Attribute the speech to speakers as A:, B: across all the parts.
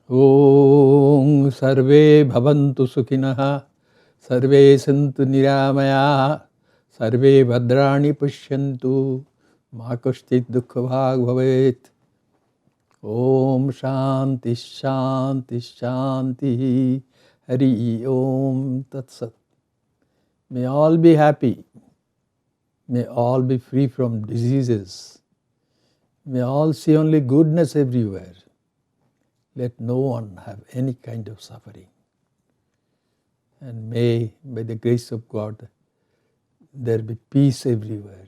A: Om Sarve Bhavantu Sukhinah Sarve Santu Niramaya Sarve Bhadrani Pushyantu Ma Kashchit Dukkha Bhag Bhavet. Om Shanti Shanti Shanti Hari Om Tat Sat. May all be happy. May all be free from diseases. May all see only goodness everywhere. Let no one have any kind of suffering. And may, by the grace of God, there be peace everywhere.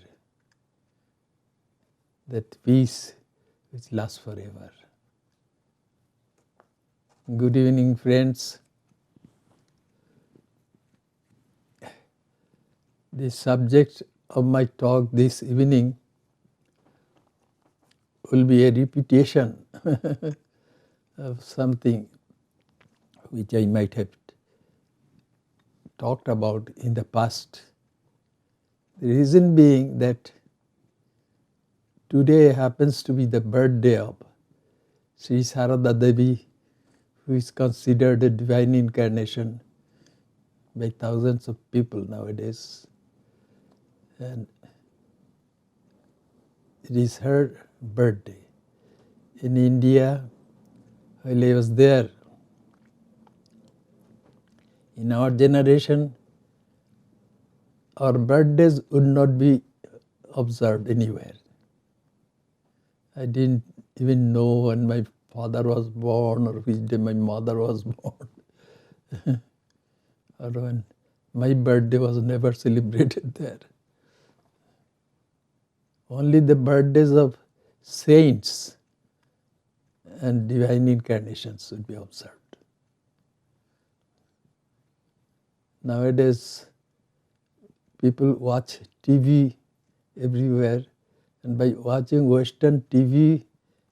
A: That peace which lasts forever. Good evening, friends. The subject of my talk this evening will be a repetition of something which I might have talked about in the past. The reason being that today happens to be the birthday of Sri Sarada Devi, who is considered a divine incarnation by thousands of people nowadays. And it is her birthday. In India, while I was there, in our generation, our birthdays would not be observed anywhere. I didn't even know when my father was born or which day my mother was born. Or when my birthday was never celebrated there. Only the birthdays of saints and divine incarnations would be observed. Nowadays, people watch TV everywhere, and by watching Western TV,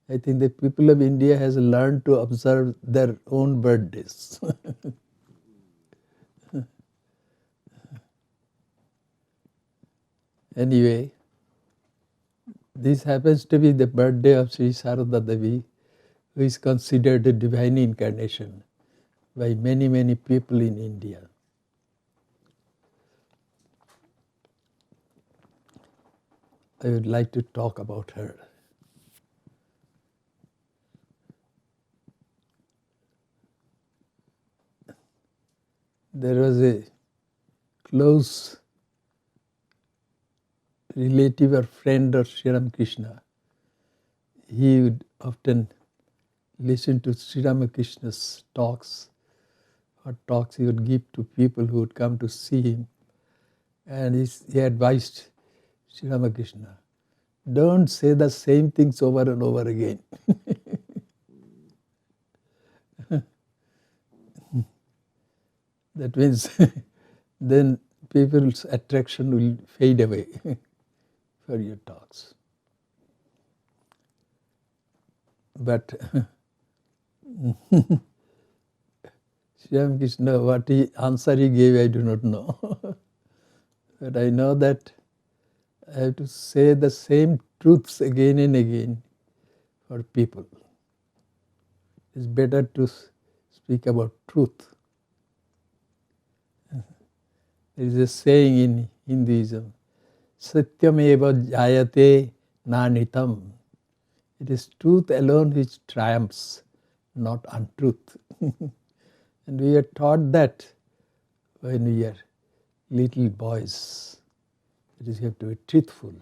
A: I think the people of India has learned to observe their own birthdays. Anyway, this happens to be the birthday of Sri Sarada Devi, who is considered a divine incarnation by many, many people in India. I would like to talk about her. There was a close relative or friend of Sri Ramakrishna. He would often listen to Sri Ramakrishna's talks, or talks he would give to people who would come to see him. And he advised Sri Ramakrishna, don't say the same things over and over again. That means then people's attraction will fade away for your talks. But Sri Ramakrishna, what answer he gave, I do not know. But I know that I have to say the same truths again and again for people. It's better to speak about truth. There is a saying in Hinduism, Satyam eva jayate nanitam. It is truth alone which triumphs, not untruth. And we are taught that when we are little boys. It is you have to be truthful.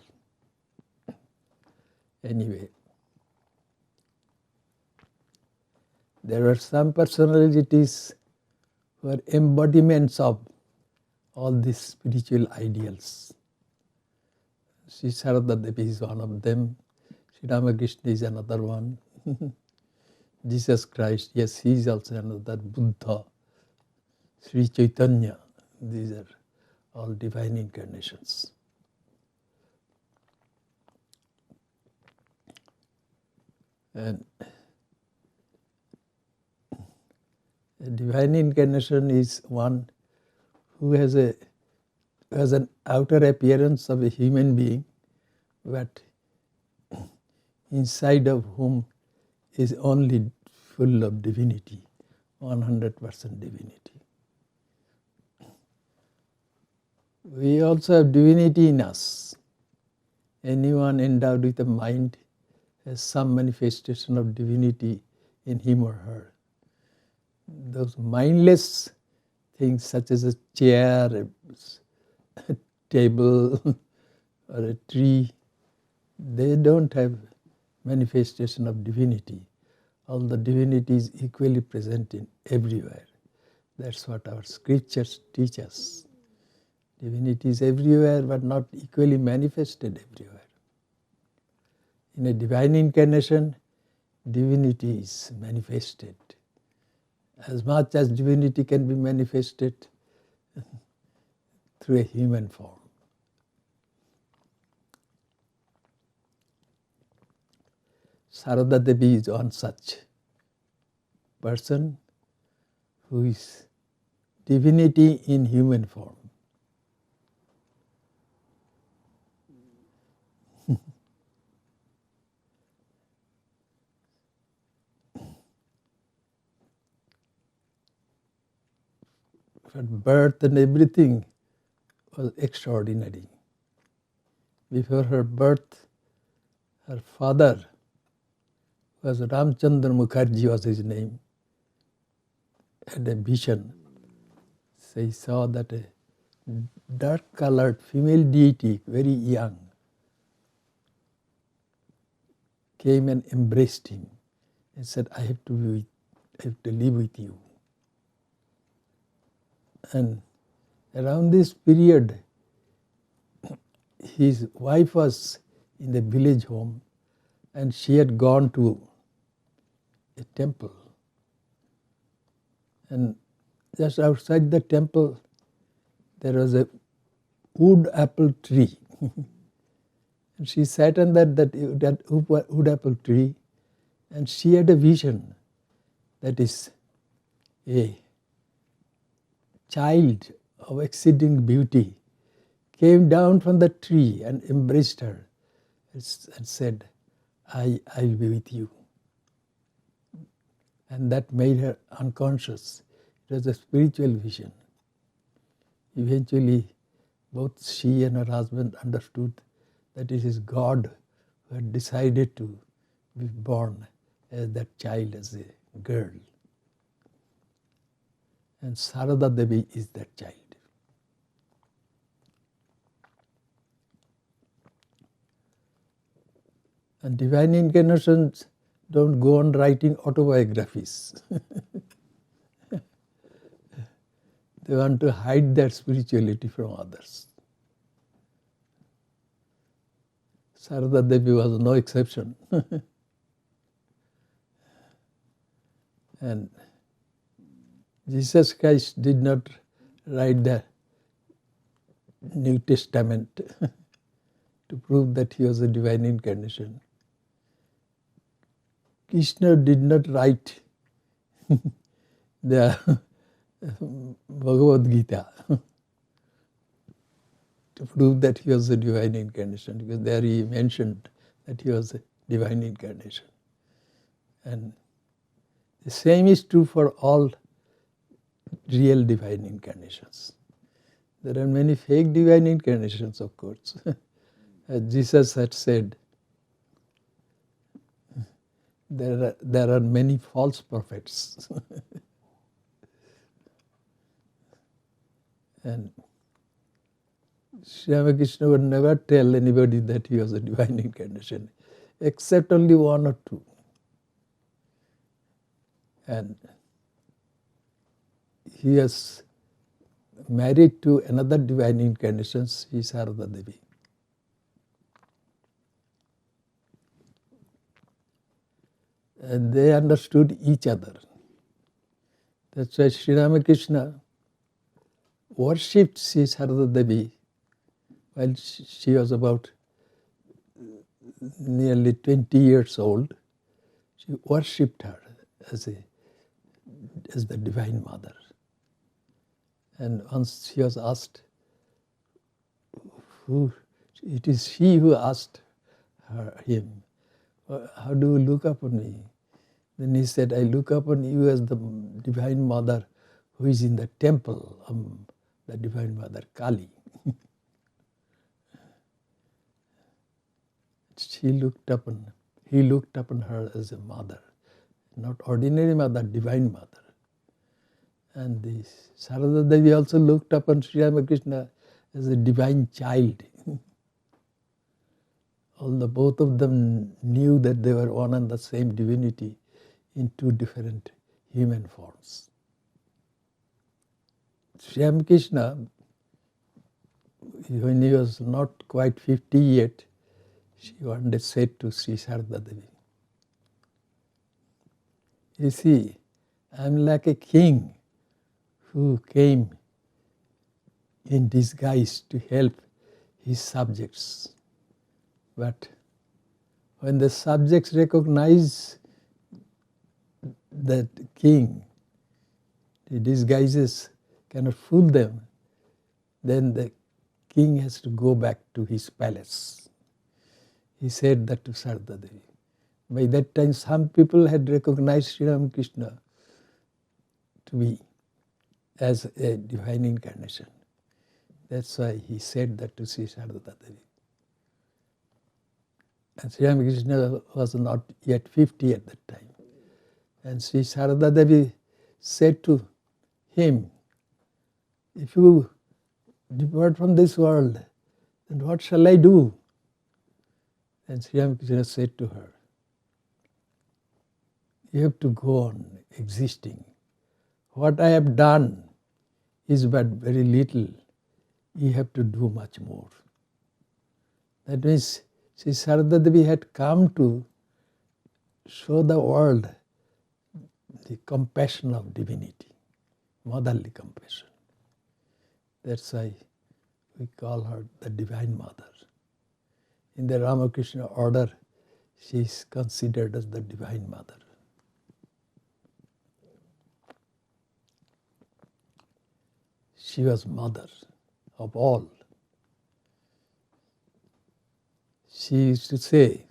A: Anyway, there are some personalities who are embodiments of all these spiritual ideals. Sri Sarada Devi is one of them. Sri Ramakrishna is another one. Jesus Christ, yes, he is also another. Buddha, Sri Chaitanya, these are all divine incarnations. And a divine incarnation is one who has an outer appearance of a human being, but inside of whom is only full of divinity, 100% divinity. We also have divinity in us. Anyone endowed with a mind has some manifestation of divinity in him or her. Those mindless things such as a chair, a table, or a tree, they don't have manifestation of divinity. All the divinity is equally present in everywhere. That's what our scriptures teach us. Divinity is everywhere but not equally manifested everywhere. In a divine incarnation, divinity is manifested. As much as divinity can be manifested through a human form. Sarada Devi is one such person who is divinity in human form. Her birth and everything was extraordinary. Before her birth, her father was Ramchandra Mukherjee was his name, had a vision. So he saw that a dark-colored female deity, very young, came and embraced him and said, I have to live with you. And around this period, his wife was in the village home and she had gone to a temple. And just outside the temple, there was a wood apple tree. And she sat under that wood apple tree and she had a vision that is a child of exceeding beauty came down from the tree and embraced her and said, I will be with you. And that made her unconscious. It was a spiritual vision. Eventually, both she and her husband understood that it is God who had decided to be born as that child, as a girl. And Sarada Devi is that child. And divine incarnations don't go on writing autobiographies. They want to hide their spirituality from others. Sarada Devi was no exception. And Jesus Christ did not write the New Testament to prove that he was a divine incarnation. Krishna did not write the Bhagavad Gita to prove that he was a divine incarnation, because there he mentioned that he was a divine incarnation. And the same is true for all real divine incarnations. There are many fake divine incarnations, of course. As Jesus had said, there are many false prophets. And Sri Ramakrishna would never tell anybody that he was a divine incarnation, except only one or two. And he is married to another divine incarnation, Sri Sarada Devi. And they understood each other. That's why Sri Ramakrishna worshipped Sri Sarada Devi while she was about nearly 20 years old. She worshipped her as the Divine Mother. And once she was asked, it is she who asked him, how do you look upon me? Then he said, I look upon you as the Divine Mother who is in the temple, the Divine Mother Kali. He looked upon her as a mother, not ordinary mother, Divine Mother. And the Sarada Devi also looked upon Sri Ramakrishna as a divine child. Although both of them knew that they were one and the same divinity in two different human forms. Sri Ramakrishna, when he was not quite 50 yet, she one day said to Sri Sarada Devi, you see, I am like a king who came in disguise to help his subjects. But when the subjects recognize that king, the disguises cannot fool them, then the king has to go back to his palace. He said that to Sarada Devi. By that time, some people had recognized Sri Ramakrishna to be as a divine incarnation. That's why he said that to Sri Sarada Devi. And Sri Ramakrishna was not yet 50 at that time. And Sri Sarada Devi said to him, if you depart from this world, then what shall I do? And Sri Ramakrishna said to her, you have to go on existing. What I have done is but very little. You have to do much more. That means Sri Sarada Devi had come to show the world the compassion of divinity, motherly compassion. That's why we call her the Divine Mother. In the Ramakrishna Order, she is considered as the Divine Mother. She was mother of all. She used to say,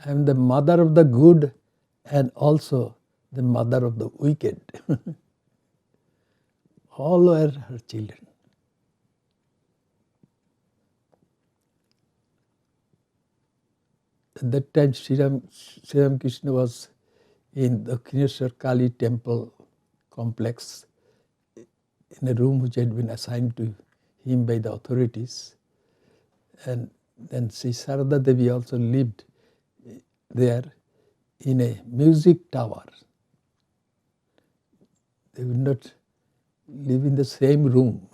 A: I am the mother of the good and also the mother of the wicked. All were her children. At that time, Sri Ramakrishna was in the Dakshineshwar Kali temple complex in a room which had been assigned to him by the authorities. And then Sri Sarada Devi also lived there in a music tower. They would not live in the same room.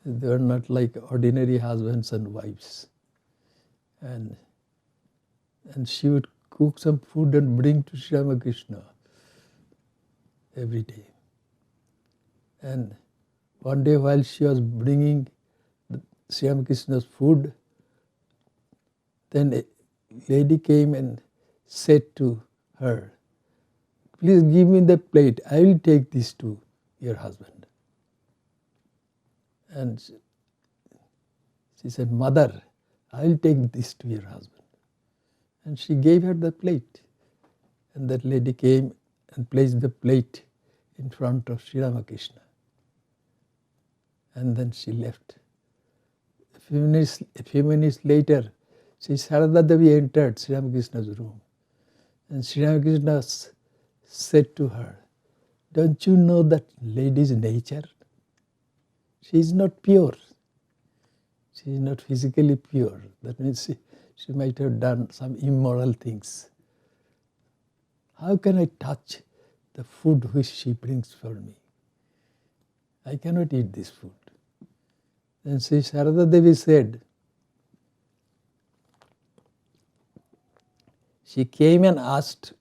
A: They were not like ordinary husbands and wives. And she would cook some food and bring to Sri Ramakrishna every day. And one day while she was bringing Sri Ramakrishna's food, then a lady came and said to her, please give me the plate, I will take this to your husband. And she said, Mother, I will take this to your husband. And she gave her the plate. And that lady came and placed the plate in front of Sri Ramakrishna. And then she left. A few minutes later, Sri Sarada Devi entered Sri Ramakrishna's room. And Sri Ramakrishna said to her, don't you know that lady's nature? She is not pure. She is not physically pure. That means she might have done some immoral things. How can I touch the food which she brings for me? I cannot eat this food. Then Sri Sarada Devi said, she came and asked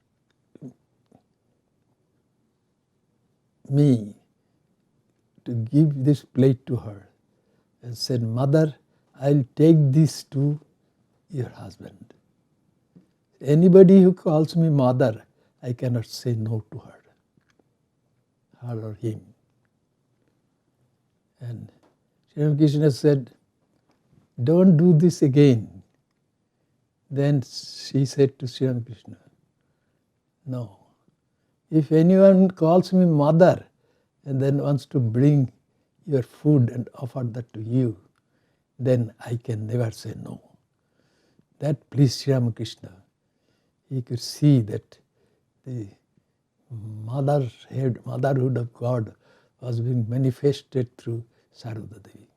A: me to give this plate to her and said, Mother, I'll take this to your husband. Anybody who calls me mother, I cannot say no to her or him. And Sri Ramakrishna said, don't do this again. Then she said to Sri Ramakrishna, no, if anyone calls me mother and then wants to bring your food and offer that to you, then I can never say no. That pleased Sri Ramakrishna. He could see that the motherhood of God was being manifested through Sarada Devi.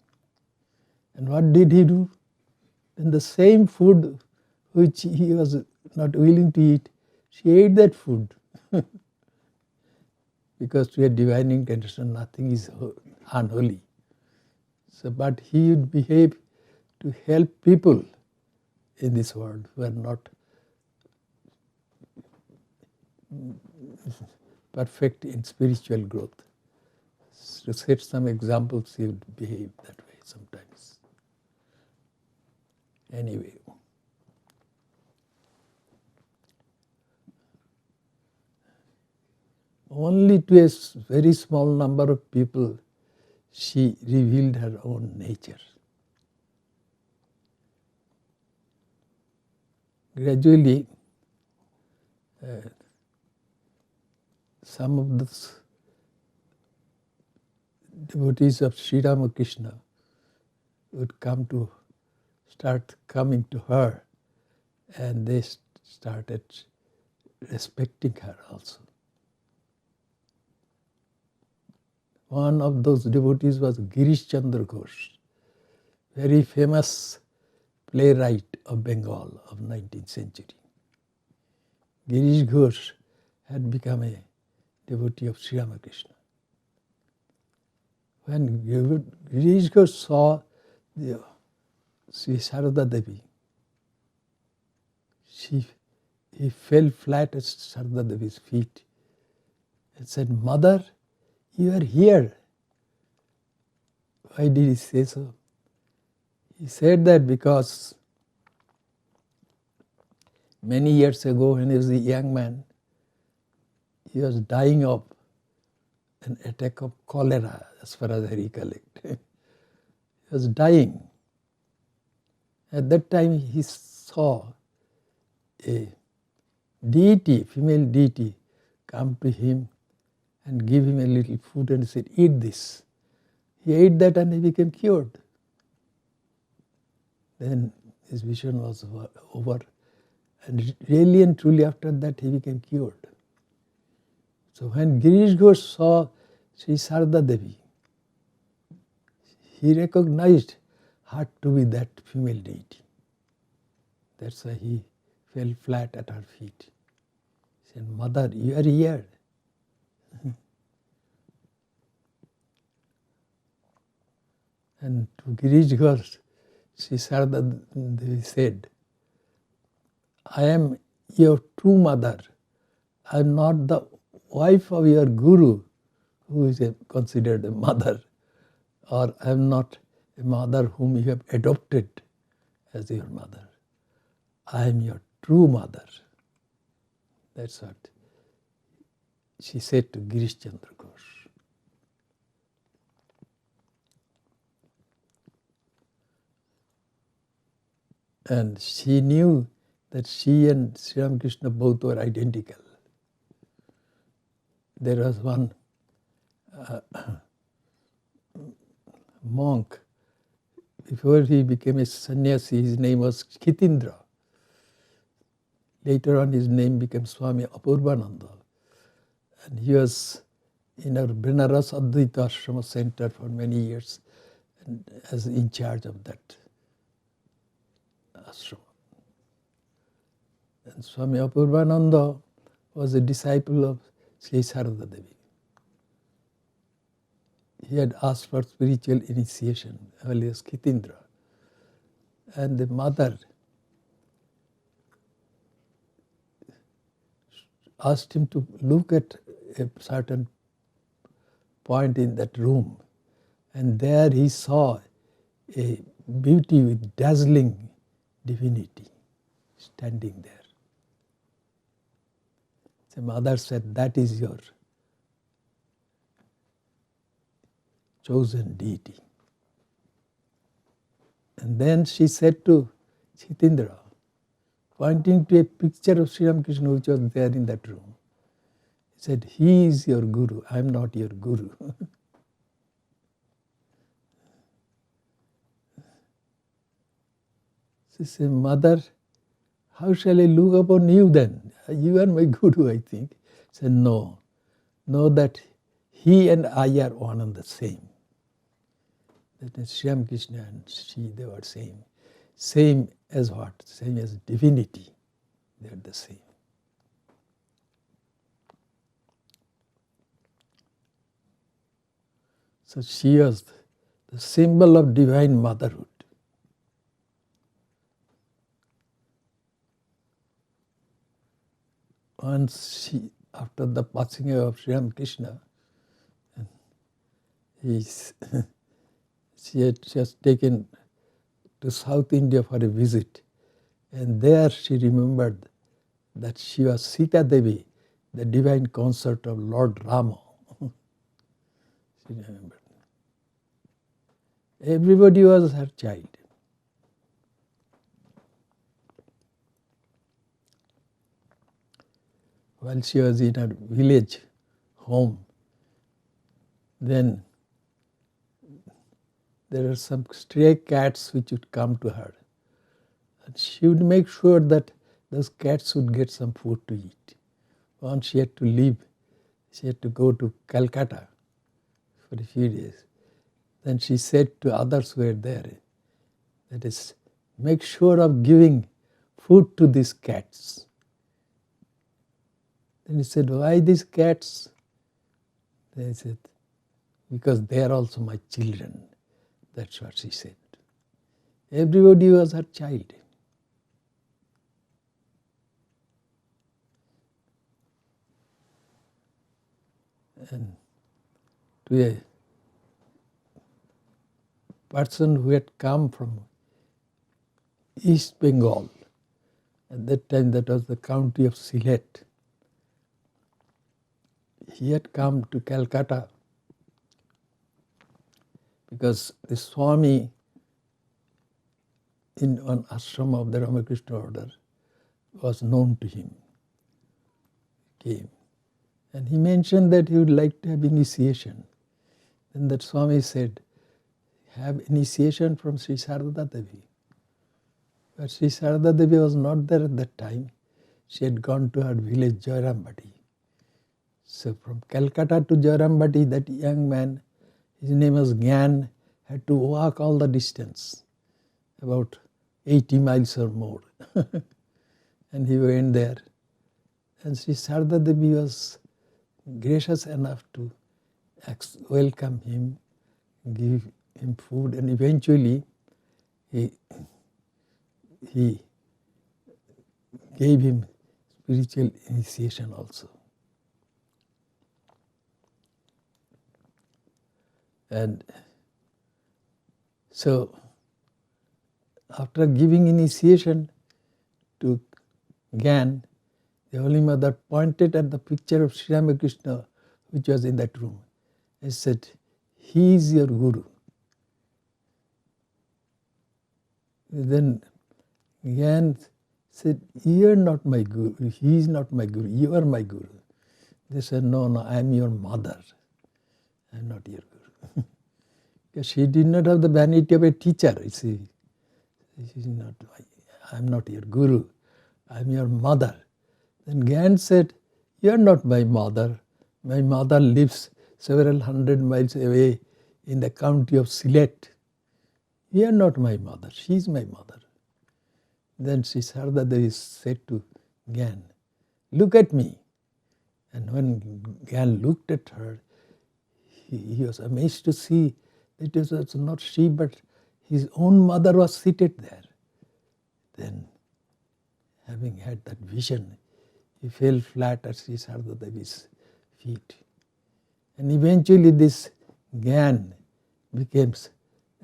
A: And what did he do? Then the same food which he was not willing to eat, she ate that food. Because to a divine incarnation, nothing is unholy. So, but he would behave to help people in this world who are not perfect in spiritual growth. To set some examples, he would behave that way sometimes. Anyway. Only to a very small number of people she revealed her own nature. Gradually, some of the devotees of Sri Ramakrishna would start coming to her, and they started respecting her also. One of those devotees was Girish Chandra Ghosh, very famous playwright of Bengal of 19th century. Girish Ghosh had become a devotee of Sri Ramakrishna. When Girish Ghosh saw the Sri Sarada Devi, he fell flat at Sarada Devi's feet and said, "Mother, you are here." Why did he say so? He said that because many years ago, when he was a young man, he was dying of an attack of cholera, as far as I recollect. He was dying. At that time, he saw a deity, female deity, come to him and give him a little food and said, "Eat this." He ate that and he became cured. Then his vision was over, and really and truly after that he became cured. So when Girish Ghosh saw Sri Sarada Devi, he recognized her to be that female deity. That's why he fell flat at her feet. He said, "Mother, you are here." And to Girish Ghosh, Sri Sarada Devi said, "I am your true mother. I am not the wife of your guru, who is considered a mother, or I am not a mother whom you have adopted as your mother. I am your true mother." That's what she said to Girish Chandra Ghosh. And she knew that she and Sri Ramakrishna both were identical. There was one monk, before he became a sannyasi, his name was Khitindra. Later on his name became Swami Apurvananda. And he was in our Benaras Advaita Ashrama center for many years, and as in charge of that ashrama. And Swami Apurvananda was a disciple of Sri Sarada Devi. He had asked for spiritual initiation, alias Khitindra. And the mother asked him to look at a certain point in that room. And there he saw a beauty with dazzling divinity standing there. The mother said, "That is your chosen deity." And then she said to Khitindra, pointing to a picture of Sri Ramakrishna which was there in that room. He said, "He is your guru, I am not your guru." She said, "Mother, how shall I look upon you then? You are my guru, I think." She said, "No, know that he and I are one and the same." That is Sri Ramakrishna and she, they were same. Same as what? Same as divinity. They are the same. So she was the symbol of divine motherhood. Once she, after the passing away of Sri Ramakrishna, she had just taken to South India for a visit. And there she remembered that she was Sita Devi, the divine consort of Lord Rama. She remembered. Everybody was her child. While she was in her village home, then there were some stray cats which would come to her. And she would make sure that those cats would get some food to eat. Once she had to leave, she had to go to Calcutta for a few days. Then she said to others who were there, that is, make sure of giving food to these cats. Then he said, why these cats? They said, because they are also my children. That's what she said. Everybody was her child. And to a person who had come from East Bengal, at that time that was the county of Sylhet, he had come to Calcutta because the Swami in an ashram of the Ramakrishna Order was known to him. He came. And he mentioned that he would like to have initiation. Then that Swami said, have initiation from Sri Sarada Devi. But Sri Sarada Devi was not there at that time. She had gone to her village Jairambati. So from Calcutta to Jairambati, that young man, his name was Gyan, had to walk all the distance, about 80 miles or more. And he went there. And Sri Sarada Devi was gracious enough to welcome him, give him food, and eventually he gave him spiritual initiation also. And so, after giving initiation to Gyan, the Holy Mother pointed at the picture of Sri Ramakrishna which was in that room and said, he is your guru. Then Gyan said, you are not my guru, he is not my guru, you are my guru. They said, no, I am your mother, I am not your guru. Because she did not have the vanity of a teacher, you see. She is not, I am not your guru, I am your mother. Then Gyan said, you are not my mother lives several hundred miles away in the county of Sylhet. You are not my mother, she is my mother. Then Sri Sarada Devi said to Gyan, look at me. And when Gyan looked at her, he was amazed to see that it was not she, but his own mother was seated there. Then, having had that vision, he fell flat at Sri Sarada Devi's feet. And eventually this Gyan became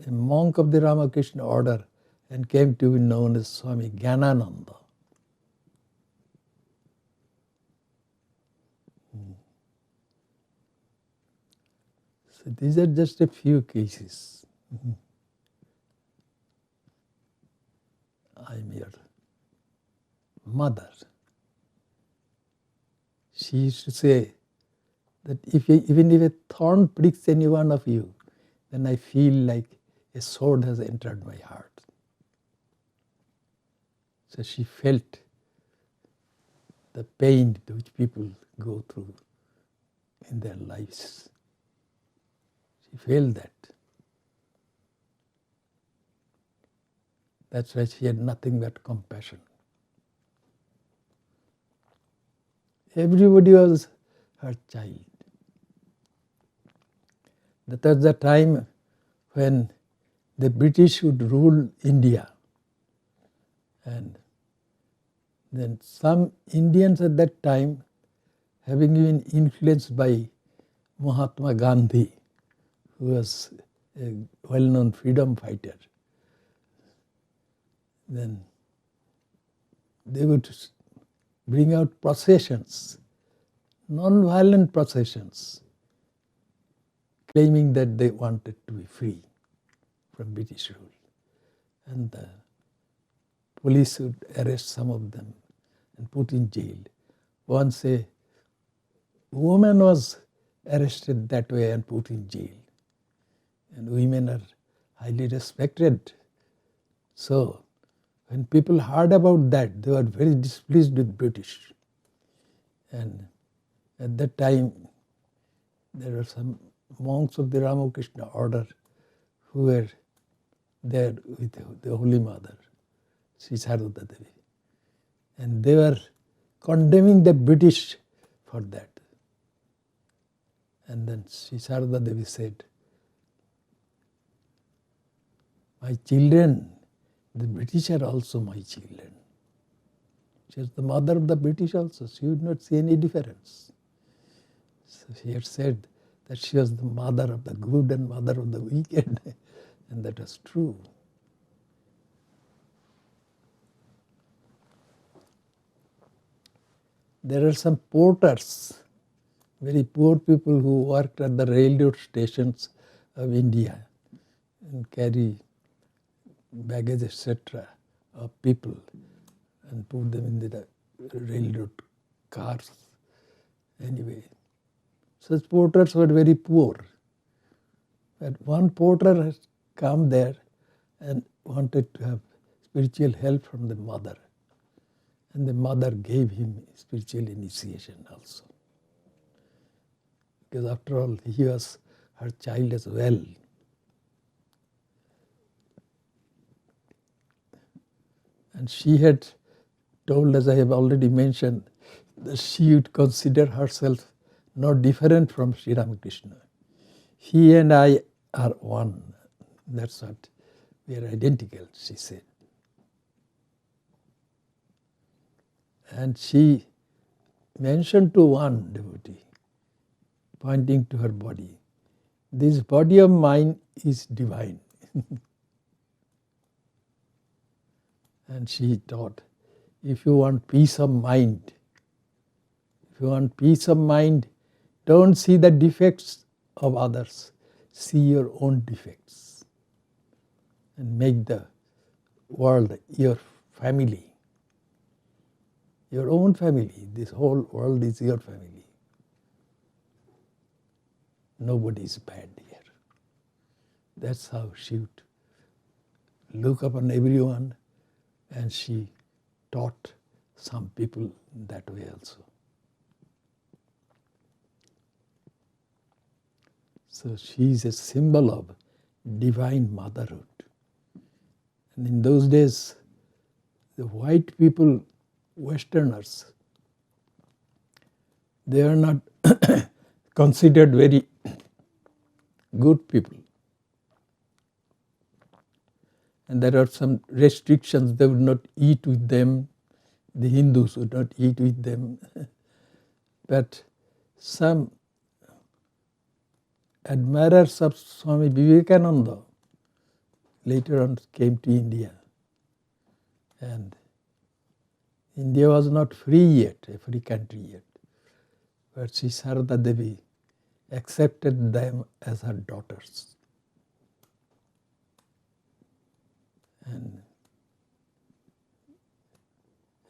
A: a monk of the Ramakrishna Order and came to be known as Swami Jnanananda. So these are just a few cases. I am your mother. She used to say that even if a thorn pricks any one of you, then I feel like a sword has entered my heart. So she felt the pain which people go through in their lives. She felt that. That's why she had nothing but compassion. Everybody was her child. That was the time when the British would rule India. And then some Indians at that time, having been influenced by Mahatma Gandhi, who was a well-known freedom fighter, then they would bring out processions, non-violent processions, claiming that they wanted to be free from British rule. And the police would arrest some of them and put in jail. Once a woman was arrested that way and put in jail. And women are highly respected. So when people heard about that, they were very displeased with British. And at that time, there were some monks of the Ramakrishna Order who were there with the Holy Mother, Sri Sarada Devi. And they were condemning the British for that. And then Sri Sarada Devi said, "My children, the British are also my children." She was the mother of the British also. She would not see any difference. So she had said that she was the mother of the good and mother of the wicked. And that was true. There are some porters, very poor people who worked at the railroad stations of India and carry baggage, etc., of people and put them in the railroad cars. Anyway, such porters were very poor. But one porter has come there and wanted to have spiritual help from the mother. And the mother gave him spiritual initiation also. Because after all, he was her child as well. And she had told, as I have already mentioned, that she would consider herself no different from Sri Ramakrishna. He and I are one. That's what, we are identical, she said. And she mentioned to one devotee, pointing to her body, "This body of mine is divine." And she taught, if you want peace of mind, don't see the defects of others, see your own defects. And make the world your family. Your own family. This whole world is your family. Nobody is bad here. That's how she would look upon everyone, and she taught some people that way also. So she is a symbol of divine motherhood. And in those days, the white people, Westerners, they are not considered very good people. And there are some restrictions. They would not eat with them. The Hindus would not eat with them. But some admirers of Swami Vivekananda later on came to India. And India was not free yet, a free country yet. But Sri Sarada Devi accepted them as her daughters.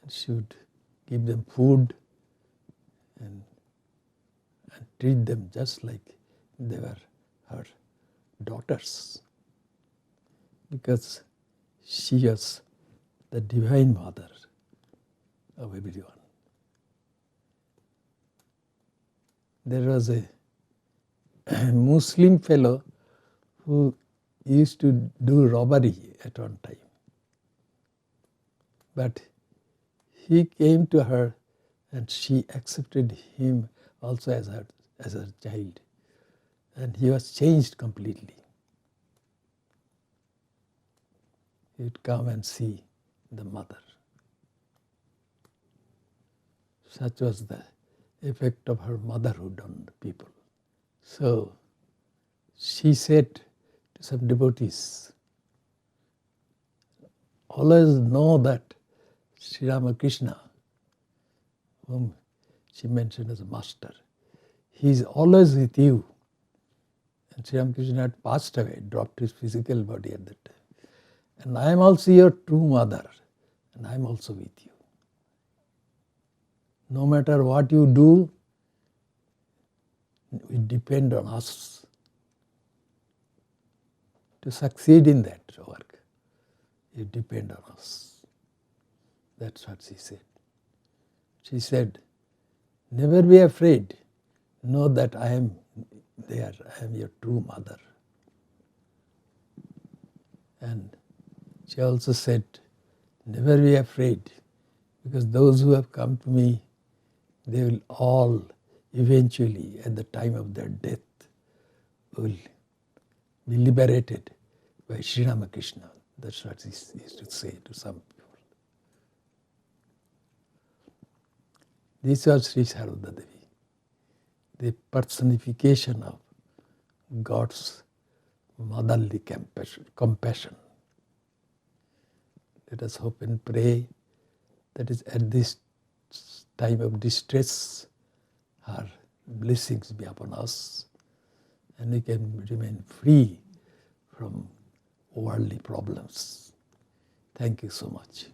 A: And she would give them food and treat them just like they were her daughters, because she was the divine mother of everyone. There was a Muslim fellow who used to do robbery at one time. But he came to her and she accepted him also as her child. And he was changed completely. He would come and see the mother. Such was the effect of her motherhood on the people. So she said to some devotees, always know that Sri Ramakrishna, whom she mentioned as a master, he is always with you. And Sri Ramakrishna had passed away, dropped his physical body at that time. And I am also your true mother, and I am also with you. No matter what you do, it depends on us to succeed in that work. It depends on us. That's what she said. She said, never be afraid. Know that I am there. I am your true mother. And she also said, never be afraid, because those who have come to me, they will all eventually, at the time of their death, will be liberated by Sri Ramakrishna. That's what he used to say to some people. This was Sri Sarada Devi, the personification of God's motherly compassion. Let us hope and pray that is at this time of distress, her blessings be upon us, and we can remain free from worldly problems. Thank you so much.